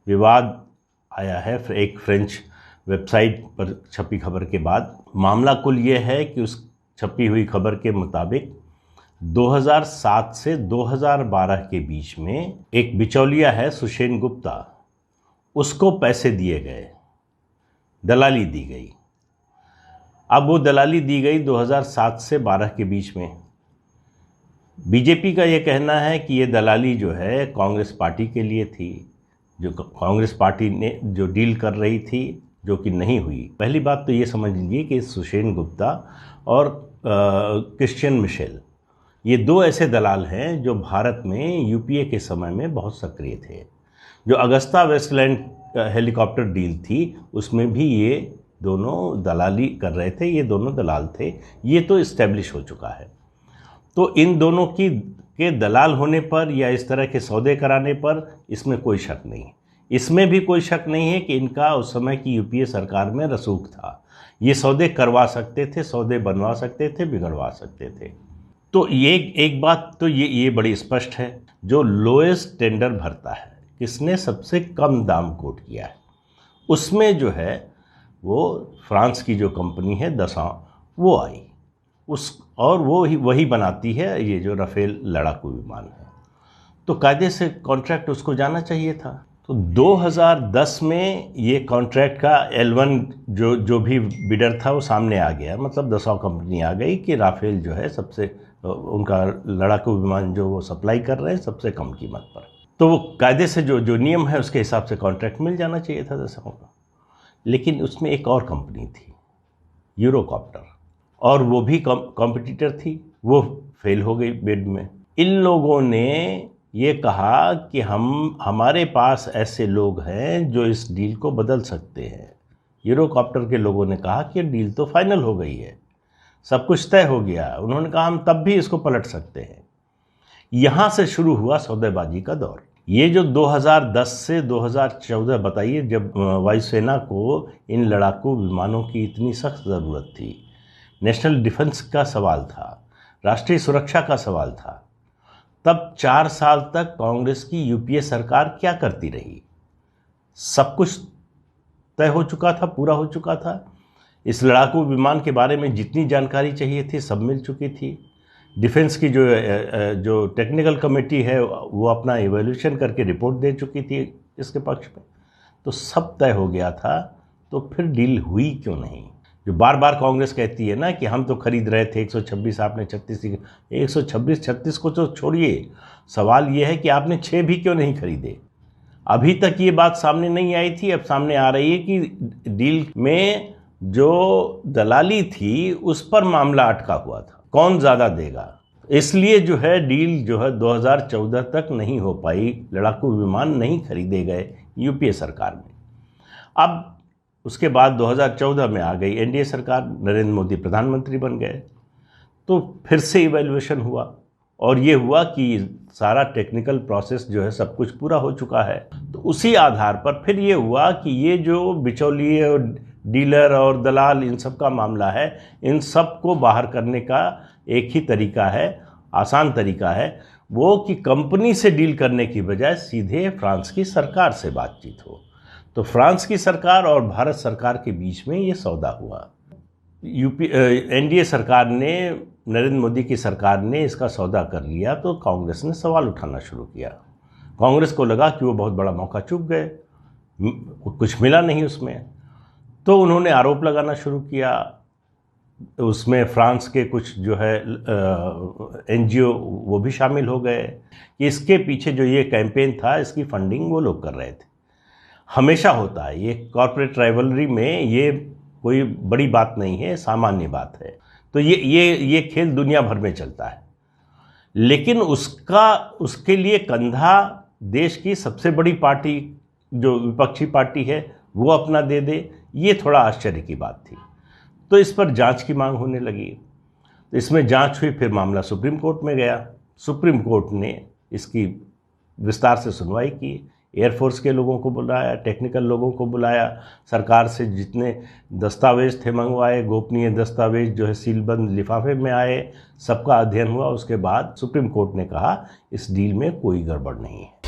विवाद आया है एक फ्रेंच वेबसाइट पर छपी खबर के बाद। मामला कुल ये है कि उस छपी हुई खबर के मुताबिक 2007 से 2012 के बीच में एक बिचौलिया है सुषेण गुप्ता, उसको पैसे दिए गए, दलाली दी गई। अब वो दलाली दी गई 2007 से 12 के बीच में। बीजेपी का ये कहना है कि ये दलाली जो है कांग्रेस पार्टी के लिए थी, जो कांग्रेस पार्टी ने जो डील कर रही थी, जो कि नहीं हुई। पहली बात तो ये समझ लीजिए कि सुषेण गुप्ता और क्रिश्चियन मिशेल, ये दो ऐसे दलाल हैं जो भारत में यूपीए के समय में बहुत सक्रिय थे। जो अगस्ता वेस्टलैंड हेलीकॉप्टर डील थी, उसमें भी ये दोनों दलाली कर रहे थे, ये दोनों दलाल थे। ये तो इस्टेब्लिश हो चुका है। तो इन दोनों के दलाल होने पर या इस तरह के सौदे कराने पर इसमें कोई शक नहीं। इसमें भी कोई शक नहीं है कि इनका उस समय की यूपीए सरकार में रसूख था। ये सौदे करवा सकते थे, सौदे बनवा सकते थे, बिगड़वा सकते थे। तो ये एक बात तो ये बड़ी स्पष्ट है, जो लोएस्ट टेंडर भरता है, किसने सबसे कम दाम कोट किया है, उसमें जो है वो फ्रांस की जो कंपनी है दसां, वो आई और वही बनाती है ये जो राफेल लड़ाकू विमान है। तो कायदे से कॉन्ट्रैक्ट उसको जाना चाहिए था। तो 2010 में ये कॉन्ट्रैक्ट का L1 जो भी बिडर था वो सामने आ गया, मतलब दसां कंपनी आ गई कि राफेल जो है सबसे, उनका लड़ाकू विमान जो वो सप्लाई कर रहे हैं सबसे कम कीमत पर। तो वो कायदे से जो नियम है उसके हिसाब से कॉन्ट्रैक्ट मिल जाना चाहिए था दसां का। लेकिन उसमें एक और कंपनी थी, यूरोकॉप्टर, और वो भी कॉम्पिटिटर थी, वो फेल हो गई बिड में। इन लोगों ने ये कहा कि हमारे पास ऐसे लोग हैं जो इस डील को बदल सकते हैं। यूरोकॉप्टर के लोगों ने कहा कि डील तो फाइनल हो गई है, सब कुछ तय हो गया। उन्होंने कहा हम तब भी इसको पलट सकते हैं। यहाँ से शुरू हुआ सौदेबाजी का दौर। ये जो 2010 से 2014, बताइए, जब वायुसेना को इन लड़ाकू विमानों की इतनी सख्त ज़रूरत थी, नेशनल डिफेंस का सवाल था, राष्ट्रीय सुरक्षा का सवाल था, तब 4 साल तक कांग्रेस की यूपीए सरकार क्या करती रही? सब कुछ तय हो चुका था, पूरा हो चुका था। इस लड़ाकू विमान के बारे में जितनी जानकारी चाहिए थी सब मिल चुकी थी। डिफेंस की जो टेक्निकल कमेटी है वो अपना इवैल्यूएशन करके रिपोर्ट दे चुकी थी इसके पक्ष में। तो सब तय हो गया था, तो फिर डील हुई क्यों नहीं? जो बार बार कांग्रेस कहती है ना कि हम तो खरीद रहे थे 126, आपने 36, 126-36 को तो छोड़िए, सवाल ये है कि आपने 6 भी क्यों नहीं खरीदे? अभी तक ये बात सामने नहीं आई थी, अब सामने आ रही है कि डील में जो दलाली थी उस पर मामला अटका हुआ था, कौन ज़्यादा देगा। इसलिए जो है डील जो है 2014 तक नहीं हो पाई, लड़ाकू विमान नहीं खरीदे गए यूपीए सरकार में। अब उसके बाद 2014 में आ गई एनडीए सरकार, नरेंद्र मोदी प्रधानमंत्री बन गए, तो फिर से इवैल्यूएशन हुआ और ये हुआ कि सारा टेक्निकल प्रोसेस जो है सब कुछ पूरा हो चुका है। तो उसी आधार पर फिर ये हुआ कि ये जो बिचौलिए और डीलर और दलाल इन सब का मामला है, इन सब को बाहर करने का एक ही तरीका है, आसान तरीका है, वो कि कंपनी से डील करने की बजाय सीधे फ्रांस की सरकार से बातचीत हो। तो फ्रांस की सरकार और भारत सरकार के बीच में ये सौदा हुआ। एनडीए सरकार ने, नरेंद्र मोदी की सरकार ने इसका सौदा कर लिया, तो कांग्रेस ने सवाल उठाना शुरू किया। कांग्रेस को लगा कि वो बहुत बड़ा मौका चूक गए, कुछ मिला नहीं उसमें, तो उन्होंने आरोप लगाना शुरू किया। उसमें फ्रांस के कुछ जो है एनजीओ वो भी शामिल हो गए कि इसके पीछे जो ये कैंपेन था इसकी फंडिंग वो लोग कर रहे थे। हमेशा होता है ये कॉर्पोरेट राइवलरी में, ये कोई बड़ी बात नहीं है, सामान्य बात है। तो ये खेल दुनिया भर में चलता है। लेकिन उसके लिए कंधा देश की सबसे बड़ी पार्टी जो विपक्षी पार्टी है वो अपना दे दे, ये थोड़ा आश्चर्य की बात थी। तो इस पर जांच की मांग होने लगी। तो इसमें जांच हुई, फिर मामला सुप्रीम कोर्ट में गया। सुप्रीम कोर्ट ने इसकी विस्तार से सुनवाई की, एयरफोर्स के लोगों को बुलाया, टेक्निकल लोगों को बुलाया, सरकार से जितने दस्तावेज थे मंगवाए, गोपनीय दस्तावेज जो है सीलबंद लिफाफे में आए, सबका अध्ययन हुआ। उसके बाद सुप्रीम कोर्ट ने कहा इस डील में कोई गड़बड़ नहीं है।